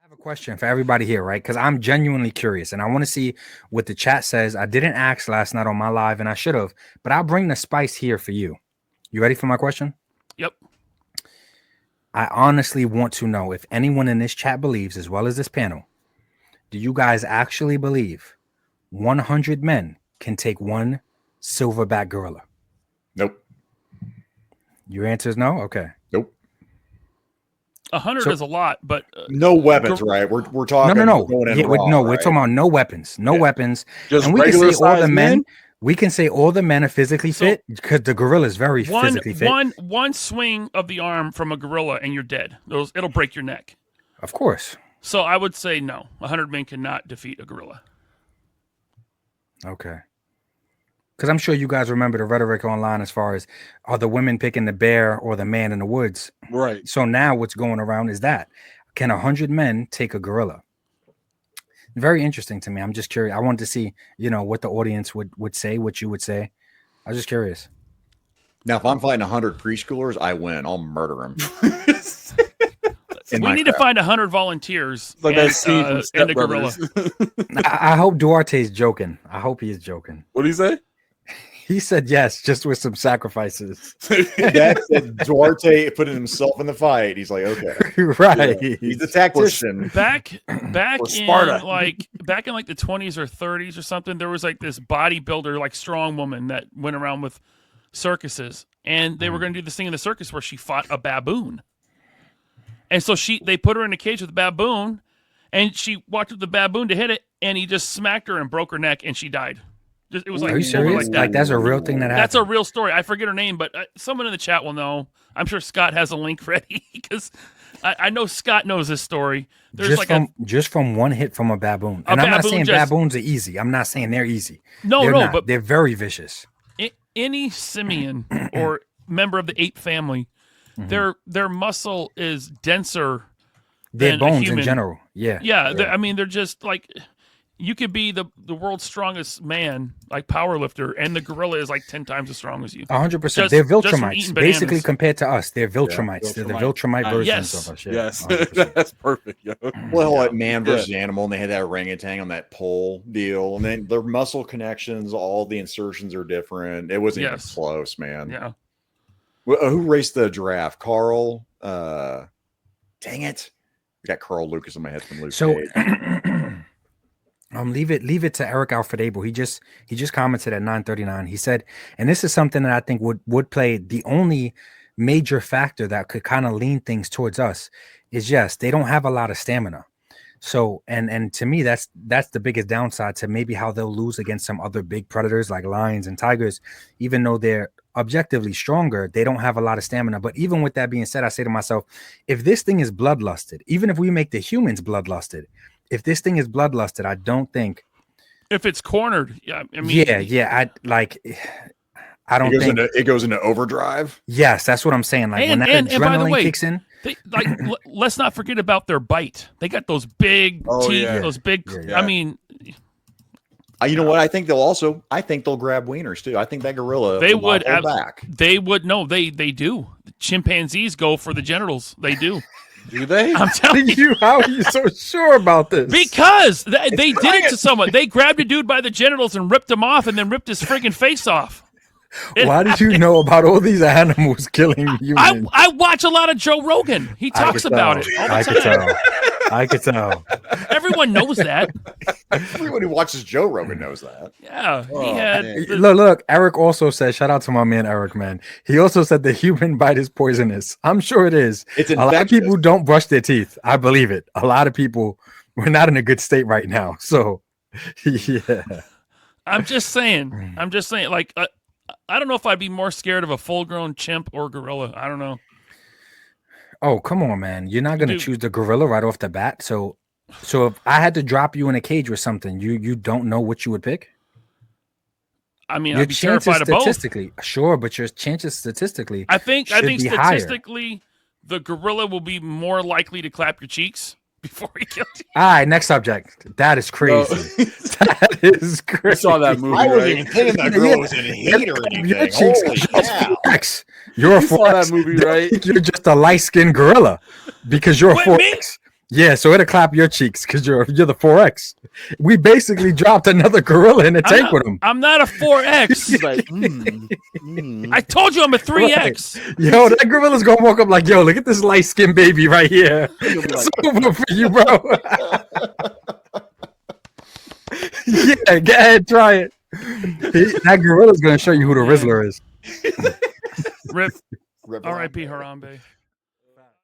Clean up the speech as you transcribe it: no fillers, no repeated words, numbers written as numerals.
have a question for everybody here, right? Because I'm genuinely curious and I want to see what the chat says. I didn't ask last night on my live and I should have, but I'll bring the spice here for you. You ready for my question? Yep. I honestly want to know if anyone in this chat believes, as well as this panel, do you guys actually believe 100 men can take one silverback gorilla? Nope. Your answer is no? Okay. Nope. 100 is a lot, but no weapons, right? We're talking. No. Going in Yeah, raw, we're right? talking about no weapons. No weapons. Just and we can regular say all the sized men. men? We can say all the men are physically fit because the gorilla is very physically fit. One swing of the arm from a gorilla and you're dead. It'll break your neck. Of course. So I would say no. 100 men cannot defeat a gorilla. Okay. Because I'm sure you guys remember the rhetoric online as far as are the women picking the bear or the man in the woods? Right. So now what's going around is that can 100 men take a gorilla? Very interesting to me. I'm just curious. I wanted to see, what the audience would say, what you would say. I was just curious. Now, if I'm fighting 100 preschoolers, I win. I'll murder them. We need to find 100 volunteers Like that scene from and Step a gorilla. Brothers. I hope Duarte's joking. I hope he is joking. What do you say? He said yes, just with some sacrifices. That said, Duarte putting himself in the fight. He's like, okay, Right. yeah. He's a tactician. Back Or in Sparta. back in the 20s or 30s or something, there was like this bodybuilder, like strong woman that went around with circuses, and they were going to do this thing in the circus where she fought a baboon. And so they put her in a cage with a baboon, and she walked with the baboon to hit it, and he just smacked her and broke her neck, and she died. It was like, Are you serious? like that. Like that's a real thing that happened. That's a real story. I forget her name, but someone in the chat will know. I'm sure Scott has a link ready because I know Scott knows this story. There's just from one hit from a baboon. And I'm not saying baboons are easy. I'm not saying they're easy. But they're very vicious. Any simian or member of the ape family, their muscle is denser Their than bones a human. in general. Yeah. Yeah. They're just like. You could be the world's strongest man, like power lifter, and the gorilla is like 10 times as strong as you. 100%. They're Viltrumites. Basically, Basically, compared to us, they're Viltrumites. Yeah, they're the Viltrumite versions yes. of us. Yeah, Yes. 100%. That's perfect. Yo. Well, like man versus animal, and they had that orangutan on that pole deal, and then their muscle connections, all the insertions are different. It wasn't even close, man. Yeah. Who raced the giraffe? Carl. Dang it! I got Carl Lucas in my head from Luke Cage. Leave it to Eric Alfred Abel. He just commented at 9:39. He said, and this is something that I think would play the only major factor that could kind of lean things towards us is yes, they don't have a lot of stamina. So and to me that's the biggest downside to maybe how they'll lose against some other big predators like lions and tigers. Even though they're objectively stronger, they don't have a lot of stamina. But even with that being said, I say to myself, if this thing is bloodlusted, even if we make the humans bloodlusted, if this thing is bloodlusted, I don't think. If it's cornered, yeah, I mean, I don't think it goes into overdrive. Yes, that's what I'm saying. Like when that adrenaline kicks in. Let's not forget about their bite. They got those big teeth, those big. Yeah. I mean, you know what? I think they'll grab wieners too. I think that gorilla. They would back. They would they do. The chimpanzees go for the genitals. They do. Do they? I'm telling you. How are you so sure about this? Because they did it to someone. They grabbed a dude by the genitals and ripped him off, and then ripped his freaking face off. Why did you know about all these animals killing humans? I watch a lot of Joe Rogan. He talks about it all the time. I could tell. Everyone knows that. Everyone who watches Joe Rogan knows that. Yeah. Look, Eric also said, shout out to my man Eric, man. He also said the human bite is poisonous. I'm sure it is. It's a lot of people don't brush their teeth. I believe it. A lot of people, we're not in a good state right now. So, yeah. I'm just saying, like, I don't know if I'd be more scared of a full-grown chimp or gorilla. I don't know. Oh, come on, man. You're not going to choose the gorilla right off the bat. So if I had to drop you in a cage with something, you don't know what you would pick? I mean, I'd be terrified of both. Sure, but your chances statistically I think statistically, higher. The gorilla will be more likely to clap your cheeks before he kills you. All right, next subject. That is crazy. That is crazy. I saw that movie. I wasn't even thinking that girl was in heat or anything. Your cheeks Holy You're a saw that movie, right? You're just a light-skinned gorilla because you're a 4X. Yeah, so it'll clap your cheeks because you're the 4X. We basically dropped another gorilla in a tank with him. I'm not a 4X. He's like, I told you I'm a 3X. Right. Yo, that gorilla's gonna walk up like, yo, look at this light skinned baby right here. It's over for you, bro. Yeah, go ahead, try it. That gorilla's gonna show you who the Rizzler is. Rip. Rip R.I.P. Harambe.